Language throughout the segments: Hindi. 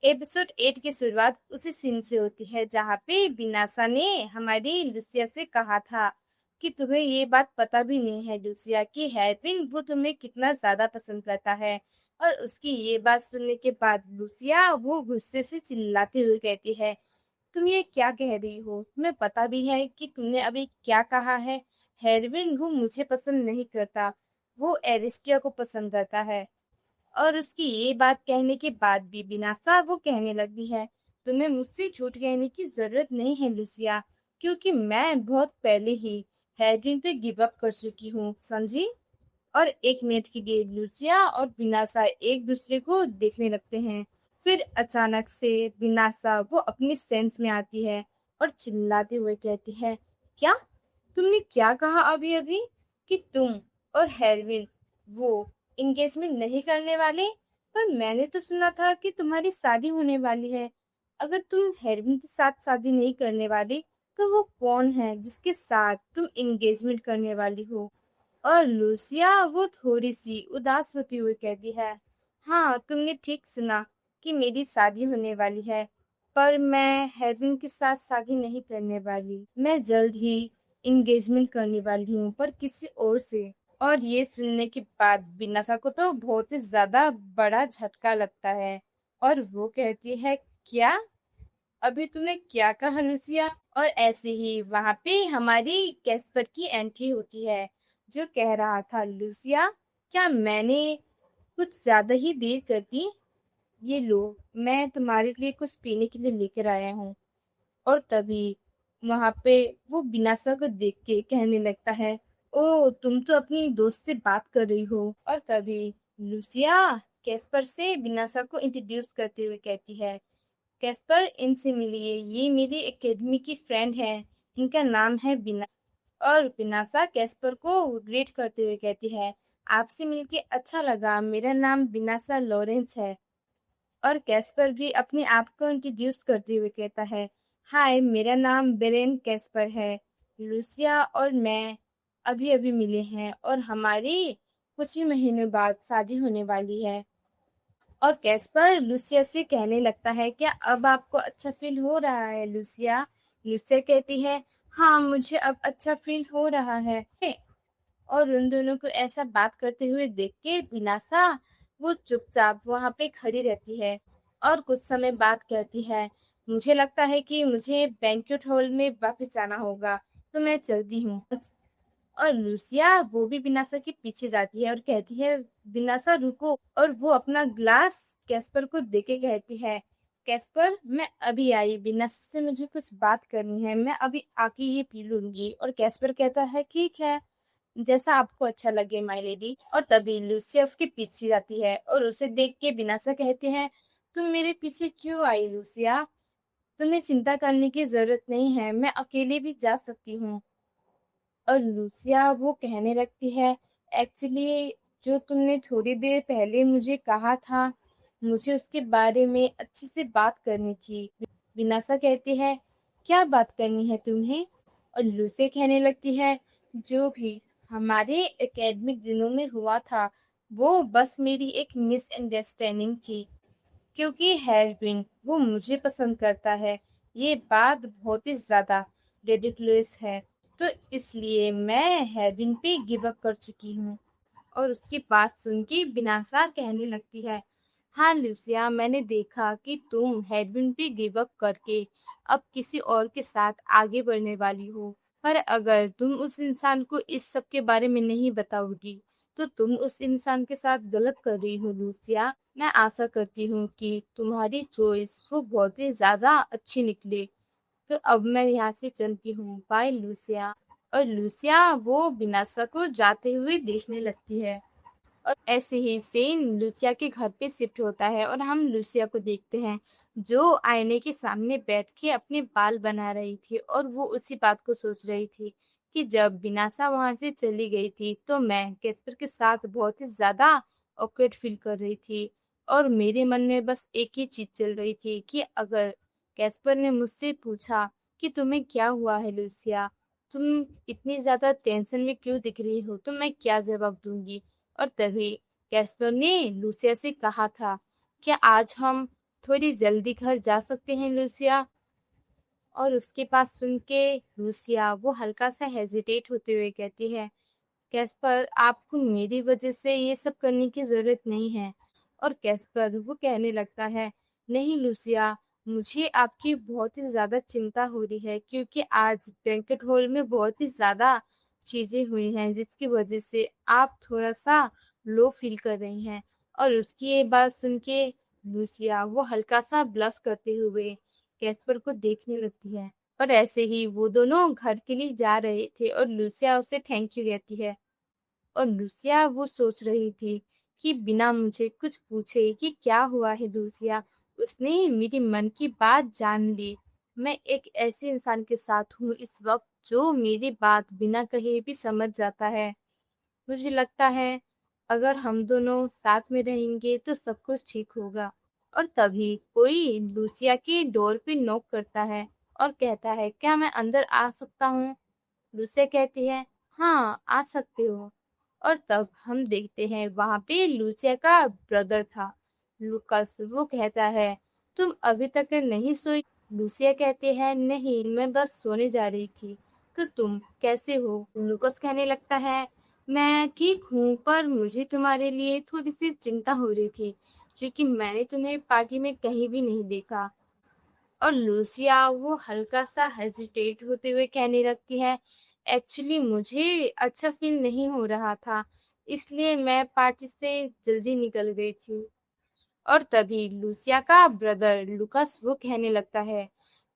एपिसोड 8 की शुरुआत उसी सीन से होती है जहाँ पे बिनासा ने हमारी लुसिया से कहा था कि तुम्हें ये बात पता भी नहीं है लुसिया कि हेरविन वो तुम्हें कितना ज्यादा पसंद करता है। और उसकी ये बात सुनने के बाद लुसिया वो गुस्से से चिल्लाते हुए कहती है, तुम ये क्या कह रही हो? तुम्हें पता भी है कि तुमने अभी क्या कहा है? हेरविन वो मुझे पसंद नहीं करता, वो एरिस्टिया को पसंद करता है। और उसकी ये बात कहने के बाद भी बिनासा वो कहने लगी है, तुम्हें मुझसे झूठ कहने की जरूरत नहीं है लुसिया, क्योंकि मैं बहुत पहले ही हैड्रिन पे गिव अप कर चुकी हूँ, समझी? और 1 मिनट के लिए लुसिया और बिनासा एक दूसरे को देखने लगते हैं। फिर अचानक से बिनासा वो अपनी सेंस में आती है और चिल्लाते हुए कहती है, क्या? तुमने क्या कहा अभी अभी? कि तुम और हेरविन वो एंगेजमेंट नहीं करने वाले? पर मैंने तो सुना था कि तुम्हारी शादी होने वाली है। अगर तुम हेरविन के साथ शादी नहीं करने वाली, तो वो कौन है जिसके साथ तुम एंगेजमेंट करने वाली हो? और लूसिया वो थोड़ी सी उदास होती हुई कहती है, हाँ तुमने ठीक सुना कि मेरी शादी होने वाली है, पर मैं हेरविन के साथ शादी नहीं करने वाली। मैं जल्द ही इंगेजमेंट करने वाली हूँ, पर किसी और से। और ये सुनने के बाद बिनासा को तो बहुत ही ज्यादा बड़ा झटका लगता है और वो कहती है, क्या? अभी तुमने क्या कहा लुसिया? और ऐसे ही वहां पे हमारी कैस्पर की एंट्री होती है, जो कह रहा था, लुसिया क्या मैंने कुछ ज्यादा ही देर कर दी? ये लो, मैं तुम्हारे लिए कुछ पीने के लिए लेकर आया हूँ। और तभी वहां पे वो बिनासा को देख के कहने लगता है, ओ तुम तो अपनी दोस्त से बात कर रही हो। और तभी लुसिया कैस्पर से बिनासा को इंट्रोड्यूस करते हुए कहती है, कैस्पर इनसे मिलिए, ये मेरी एकेडमी की फ्रेंड है, इनका नाम है बिना। और बिनासा कैस्पर को ग्रीट करते हुए कहती है, आपसे मिलके अच्छा लगा, मेरा नाम बिनासा लॉरेंस है। और कैस्पर भी अपने आप को इंट्रोड्यूस करते हुए कहता है, हाय मेरा नाम बेरेन कैस्पर है। लूसिया और मैं अभी अभी मिले हैं और हमारी कुछ ही महीनों बाद शादी होने वाली है। और कैस्पर लूसिया से कहने लगता है, क्या अब आपको अच्छा फील हो रहा है लूसिया? लूसिया कहती है, हाँ मुझे अब अच्छा फील हो रहा है। और उन दोनों को ऐसा बात करते हुए देख के बिनासा वो चुपचाप वहां पे खड़ी रहती है और कुछ समय बाद कहती है, मुझे लगता है कि मुझे बैंक्वेट हॉल में वापस जाना होगा, तो मैं चलती हूँ। और लूसिया वो भी बिनासा के पीछे जाती है और कहती है, बिनासा रुको। और वो अपना ग्लास कैस्पर को देके कहती है, कैस्पर मैं अभी आई, बिनासा से मुझे कुछ बात करनी है, मैं अभी आके ये पी लूंगी। और कैस्पर कहता है, ठीक है, जैसा आपको अच्छा लगे माय लेडी। और तभी लूसिया उसके पीछे जाती है और उसे देख के बिनासा कहते हैं, तुम मेरे पीछे क्यों आई लूसिया? तुम्हें चिंता करने की जरूरत नहीं है, मैं अकेले भी जा सकती हूँ। और लूसिया वो कहने लगती है, एक्चुअली जो तुमने थोड़ी देर पहले मुझे कहा था, मुझे उसके बारे में अच्छे से बात करनी थी। विनासा कहती है, क्या बात करनी है तुम्हें? और लूसिया कहने लगती है, जो भी हमारे एकेडमिक दिनों में हुआ था, वो बस मेरी एक मिसअंडरस्टैंडिंग थी, क्योंकि हेरविन वो मुझे पसंद करता है। ये बात बहुत ही ज्यादा रेडिकुलस है, तो इसलिए मैं हेरविन पे गिव अप कर चुकी हूँ। और उसकी बात सुन के बिनासा कहने लगती है, हाँ लूसिया, मैंने देखा कि तुम हेरविन पे गिव अप करके अब किसी और के साथ आगे बढ़ने वाली हो। पर अगर तुम उस इंसान को इस सब के बारे में नहीं बताओगी, तो तुम उस इंसान के साथ गलत कर रही हो लूसिया। मैं आशा करती हूँ कि तुम्हारी चॉइस वो बहुत ही ज्यादा अच्छी निकले। तो अब मैं यहाँ से चलती हूँ, बाय लूसिया। और लूसिया वो बिनासा को जाते हुए देखने लगती है। और ऐसे ही सेन लूसिया के घर पे शिफ्ट होता है और हम लूसिया को देखते हैं, जो आईने के सामने बैठ के अपने बाल बना रही थी। और वो उसी बात को सोच रही थी कि जब बिनासा वहां से चली गई थी, तो मैं कैस्पर के साथ बहुत ही ज्यादा ऑकवर्ड फील कर रही थी। और मेरे मन में बस एक ही चीज चल रही थी कि अगर कैस्पर ने मुझसे पूछा कि तुम्हें क्या हुआ है लूसिया, तुम इतनी ज्यादा टेंशन में क्यों दिख रही हो, तो मैं क्या जवाब दूंगी? और तभी कैस्पर ने लूसिया से कहा था, क्या आज हम थोड़ी जल्दी घर जा सकते हैं लूसिया? और उसके पास सुन के लूसिया वो हल्का सा हेजिटेट होते हुए कहती है, कैस्पर आपको मेरी वजह से ये सब करने की जरूरत नहीं है। और कैस्पर वो कहने लगता है, नहीं लूसिया, मुझे आपकी बहुत ही ज्यादा चिंता हो रही है क्योंकि आज बैंकेट हॉल में बहुत ही ज्यादा चीजें हुई हैं जिसकी वजह से आप थोड़ा सा लो फील कर रही हैं। और उसकी ये बात सुन के लूसिया वो हल्का सा ब्लश करते हुए कैस्पर को देखने लगती है। और ऐसे ही वो दोनों घर के लिए जा रहे थे और लूसिया उसे थैंक यू कहती है। और लूसिया वो सोच रही थी कि बिना मुझे कुछ पूछे कि क्या हुआ है लूसिया, उसने मेरी मन की बात जान ली। मैं एक ऐसे इंसान के साथ हूँ इस वक्त जो मेरी बात बिना कहे भी समझ जाता है। मुझे लगता है अगर हम दोनों साथ में रहेंगे तो सब कुछ ठीक होगा। और तभी कोई लूसिया के डोर पे नॉक करता है और कहता है, क्या मैं अंदर आ सकता हूँ? लूसिया कहती है, हाँ आ सकते हो। और तब हम देखते हैं वहां पे लूसिया का ब्रदर था, लूकस। वो कहता है, तुम अभी तक नहीं सोई? लूसिया कहती है, नहीं मैं बस सोने जा रही थी। तो तुम कैसे हो? लूकस कहने लगता है, मैं ठीक हूँ पर मुझे तुम्हारे लिए थोड़ी सी चिंता हो रही थी क्योंकि मैंने तुम्हें पार्टी में कहीं भी नहीं देखा। और लूसिया वो हल्का सा हेजिटेट होते हुए कहने लगती है, एक्चुअली मुझे अच्छा फील नहीं हो रहा था इसलिए मैं पार्टी से जल्दी निकल गई थी। और तभी लूसिया का ब्रदर लुकास वो कहने लगता है,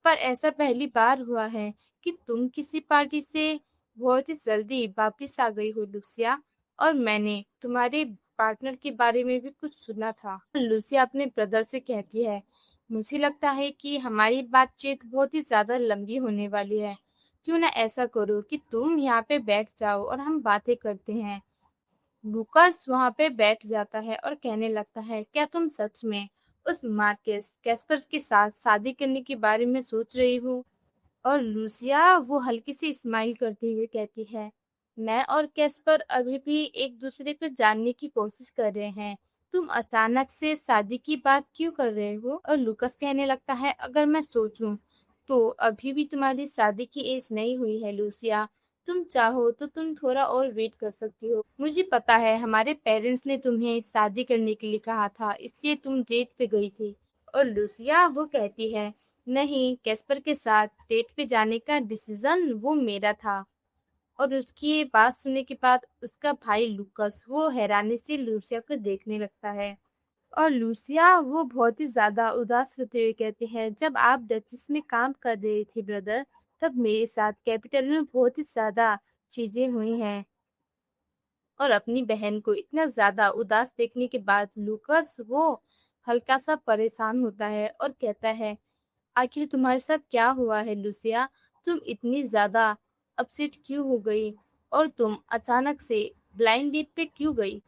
पर ऐसा पहली बार हुआ है कि तुम किसी पार्टी से बहुत ही जल्दी वापिस आ गई हो लूसिया। और मैंने तुम्हारे पार्टनर के बारे में भी कुछ सुना था। लूसिया अपने ब्रदर से कहती है, मुझे लगता है कि हमारी बातचीत बहुत ही ज्यादा लंबी होने वाली है। क्यों ना ऐसा करो कि तुम यहाँ पे बैठ जाओ और हम बातें करते हैं। लूकास वहां पे बैठ जाता है और कहने लगता है, क्या तुम सच में उस मार्केस कैस्पर्स के साथ शादी करने के बारे में सोच रही हो? और लूसिया वो हल्की सी स्माइल करते हुए कहती है, मैं और कैस्पर अभी भी एक दूसरे को जानने की कोशिश कर रहे हैं। तुम अचानक से शादी की बात क्यों कर रहे हो? और लूकस कहने लगता है, अगर मैं सोचूं तो अभी भी तुम्हारी शादी की एज नहीं हुई है लूसिया। तुम चाहो तो तुम थोड़ा और वेट कर सकती हो। मुझे पता है हमारे पेरेंट्स ने तुम्हें शादी करने के लिए कहा था इसलिए तुम डेट पे गई थी। और लूसिया वो कहती है, नहीं, कैस्पर के साथ डेट पे जाने का डिसीजन वो मेरा था। और उसकी ये बात सुनने के बाद उसका भाई लूकस वो हैरानी से लूसिया को देखने लगता है। और लूसिया वो बहुत ही ज्यादा उदास होते हुए कहते हैं, जब आप डचेस में काम कर रहे थे ब्रदर, तब मेरे साथ कैपिटल में बहुत ही ज्यादा चीजें हुई हैं। और अपनी बहन को इतना ज्यादा उदास देखने के बाद लूकस वो हल्का सा परेशान होता है और कहता है, आखिर तुम्हारे साथ क्या हुआ है लूसिया? तुम इतनी ज्यादा अपसेट क्यों हो गई? और तुम अचानक से ब्लाइंड डेट पे क्यों गई?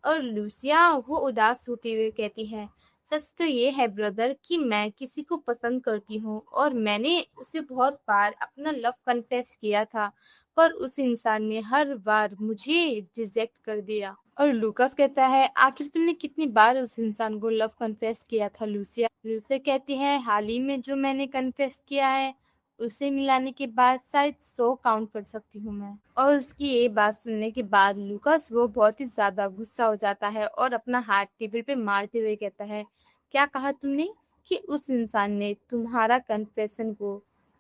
और लूसिया वो उदास होते हुए कहती है, सच तो ये है ब्रदर कि मैं किसी को पसंद करती हूँ और मैंने उसे बहुत बार अपना लव कन्फेस किया था, पर उस इंसान ने हर बार मुझे रिजेक्ट कर दिया। और लूकास कहता है, आखिर तुमने कितनी बार उस इंसान को लव कन्फेस किया था लूसिया? लूसिया कहती है, हाल ही में जो मैंने कन्फेस किया है उसे मिलाने के बाद शायद 100 काउंट कर सकती हूँ मैं। और उसकी ये बात सुनने के बाद लूकास वो बहुत ही ज्यादा गुस्सा हो जाता है और अपना हाथ टेबल पे मारते हुए कहता है, क्या कहा तुमने कि उस इंसान ने तुम्हारा कन्फेशन को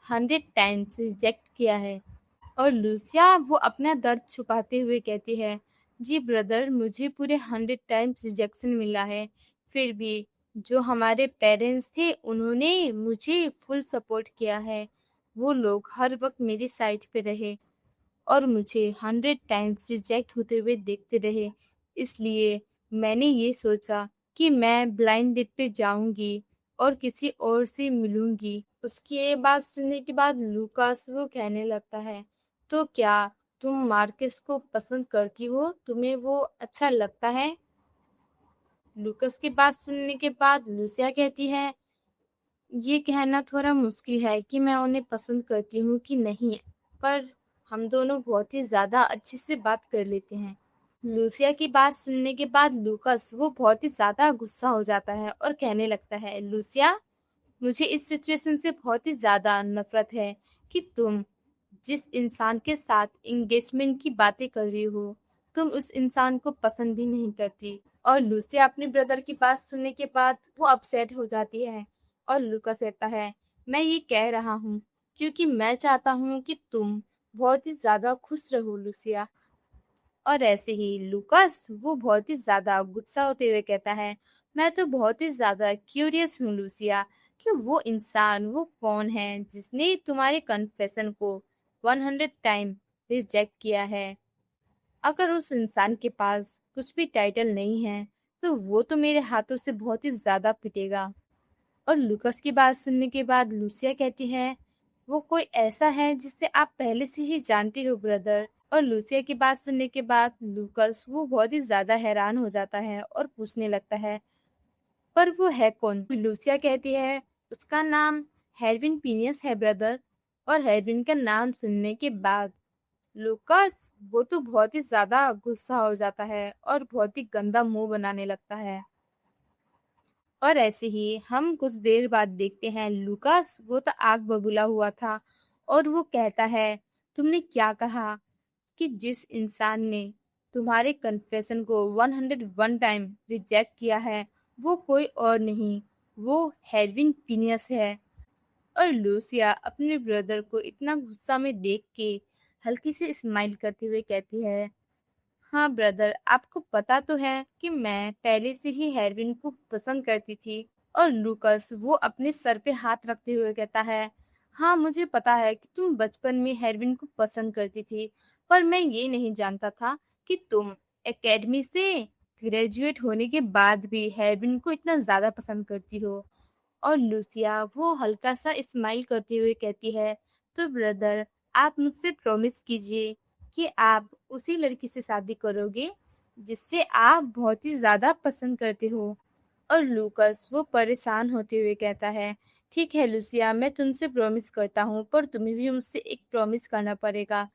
100 टाइम्स रिजेक्ट किया है? और लूसिया वो अपना दर्द छुपाते हुए कहती है, जी ब्रदर, मुझे पूरे 100 टाइम्स रिजेक्शन मिला है। फिर भी जो हमारे पेरेंट्स थे उन्होंने मुझे फुल सपोर्ट किया है। वो लोग हर वक्त मेरी साइड पे रहे और मुझे 100 टाइम्स रिजेक्ट होते हुए देखते रहे। इसलिए मैंने ये सोचा कि मैं ब्लाइंड डेट पे जाऊंगी और किसी और से मिलूंगी। उसकी ये बात सुनने के बाद लूकास वो कहने लगता है, तो क्या तुम मार्कस को पसंद करती हो? तुम्हें वो अच्छा लगता है? लूकास की बात सुनने के बाद लूसिया कहती है, ये कहना थोड़ा मुश्किल है कि मैं उन्हें पसंद करती हूँ कि नहीं, पर हम दोनों बहुत ही ज्यादा अच्छे से बात कर लेते हैं। लूसिया की बात सुनने के बाद लूकस वो बहुत ही ज्यादा गुस्सा हो जाता है और कहने लगता है, लूसिया, मुझे इस सिचुएशन से बहुत ही ज्यादा नफरत है कि तुम जिस इंसान के साथ एंगेजमेंट की बातें कर रही हो, तुम उस इंसान को पसंद भी नहीं करती। और लूसिया अपने ब्रदर की बात सुनने के बाद वो अपसेट हो जाती है और लूकास कहता है, मैं ये कह रहा हूँ क्योंकि मैं चाहता हूँ कि तुम बहुत ही ज्यादा खुश रहो लूसिया। और ऐसे ही लूकास वो बहुत ही ज्यादा गुस्सा होते हुए कहता है, मैं तो बहुत ही ज्यादा क्यूरियस हूँ लूसिया कि वो इंसान वो कौन है जिसने तुम्हारे कन्फेशन को 100 टाइम रिजेक्ट किया है। अगर उस इंसान के पास कुछ भी टाइटल नहीं है तो वो तो मेरे हाथों से बहुत ही ज्यादा पिटेगा। और लूकस की बात सुनने के बाद लूसिया कहती है, वो कोई ऐसा है जिसे आप पहले से ही जानती हो ब्रदर। और लूसिया की बात सुनने के बाद लूकस वो बहुत ही ज्यादा हैरान हो जाता है और पूछने लगता है, पर वो है कौन? लूसिया कहती है, उसका नाम हेरविन पीनियस है ब्रदर। और हेरविन का नाम सुनने के बाद लूकस वो तो बहुत ही ज्यादा गुस्सा हो जाता है और बहुत ही गंदा मुंह बनाने लगता है। और ऐसे ही हम कुछ देर बाद देखते हैं लूकास वो तो आग बबूला हुआ था और वो कहता है, तुमने क्या कहा कि जिस इंसान ने तुम्हारे कन्फेशन को 101 टाइम रिजेक्ट किया है वो कोई और नहीं, वो हेरविन पीनियस है। और लूसिया अपने ब्रदर को इतना गुस्सा में देख के हल्की से स्माइल करते हुए कहती है, हाँ ब्रदर, आपको पता तो है कि मैं पहले से ही हेरविन को पसंद करती थी। और लूकस वो अपने सर पे हाथ रखते हुए कहता है, हाँ मुझे पता है कि तुम बचपन में हेरविन को पसंद करती थी, पर मैं ये नहीं जानता था कि तुम एकेडमी से ग्रेजुएट होने के बाद भी हेरविन को इतना ज्यादा पसंद करती हो। और लूसिया वो हल्का सा स्माइल करते हुए कहती है, तो ब्रदर, आप मुझसे प्रॉमिस कीजिए कि आप उसी लड़की से शादी करोगे जिससे आप बहुत ही ज्यादा पसंद करते हो। और लूकस वो परेशान होते हुए कहता है, ठीक है लूसिया, मैं तुमसे प्रॉमिस करता हूँ, पर तुम्हें भी मुझसे एक प्रॉमिस करना पड़ेगा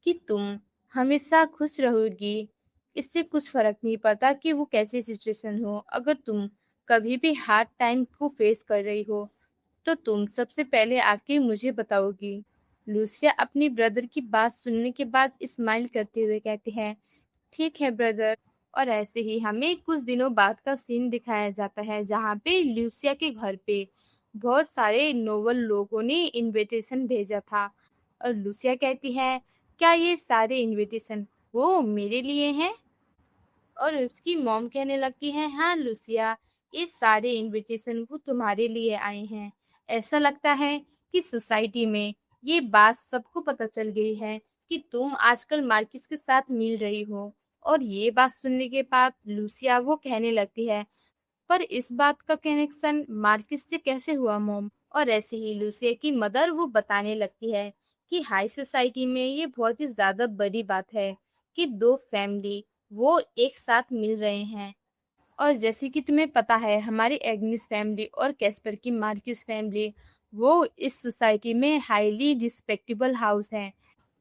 कि तुम हमेशा खुश रहोगी। इससे कुछ फर्क नहीं पड़ता कि वो कैसी सिचुएशन हो, अगर तुम कभी भी हार्ड टाइम को फेस कर रही हो तो तुम सबसे पहले आके मुझे बताओगी। लूसिया अपनी ब्रदर की बात सुनने के बाद स्माइल करते हुए कहती है, ठीक है ब्रदर। और ऐसे ही हमें कुछ दिनों बाद का सीन दिखाया जाता है जहाँ पे लूसिया के घर पे बहुत सारे नोबल लोगों ने इनविटेशन भेजा था। और लूसिया कहती है, क्या ये सारे इनविटेशन वो मेरे लिए हैं? और उसकी मॉम कहने लगती है, हाँ लूसिया, ये सारे इनविटेशन वो तुम्हारे लिए आए हैं। ऐसा लगता है कि सोसाइटी में ये बात सबको पता चल गई है कि तुम आजकल मार्किस के साथ मिल रही हो। और ये बात सुनने के बाद लूसिया वो कहने लगती है, पर इस बात का कनेक्शन मार्किस से कैसे हुआ मॉम? और ऐसे ही लूसिया की मदर वो बताने लगती है कि हाई सोसाइटी में ये बहुत ही ज्यादा बड़ी बात है कि दो फैमिली वो एक साथ मिल रहे हैं। और जैसे कि तुम्हें पता है हमारी एग्निस फैमिली और कैस्पर की मार्किस फैमिली वो इस सोसाइटी में हाईली रिस्पेक्टेबल हाउस हैं,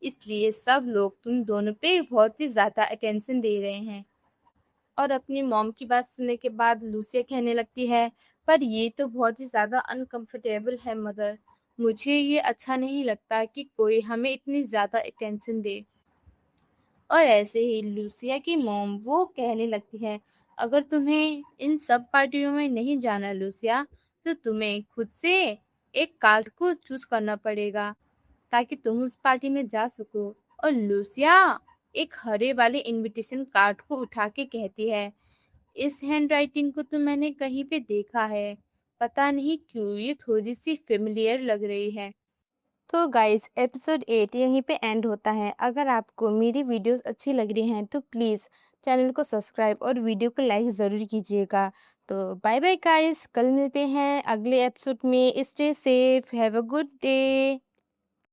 इसलिए सब लोग तुम दोनों पे बहुत ही ज्यादा अटेंशन दे रहे हैं। और अपनी मॉम की बात सुनने के बाद लूसिया कहने लगती है, पर ये तो बहुत ही ज्यादा अनकंफर्टेबल है मदर, मुझे ये अच्छा नहीं लगता कि कोई हमें इतनी ज्यादा अटेंशन दे। और ऐसे ही लूसिया की मॉम वो कहने लगती है, अगर तुम्हें इन सब पार्टियों में नहीं जाना लूसिया, तो तुम्हें खुद से एक कार्ड को चूज करना पड़ेगा ताकि तुम उस पार्टी में जा सको। और लूसिया एक हरे वाले इनविटेशन कार्ड को उठा के कहती है, इस हैंड राइटिंग को तो मैंने कहीं पे देखा है, पता नहीं क्यों ये थोड़ी सी फेमिलियर लग रही है। तो गाइस एपिसोड 8 यहीं पे एंड होता है। अगर आपको मेरी वीडियोस अच्छी लग रही हैं तो प्लीज़ चैनल को सब्सक्राइब और वीडियो को लाइक ज़रूर कीजिएगा। तो बाय बाय गाइस, कल मिलते हैं अगले एपिसोड में। Stay safe, have a good day.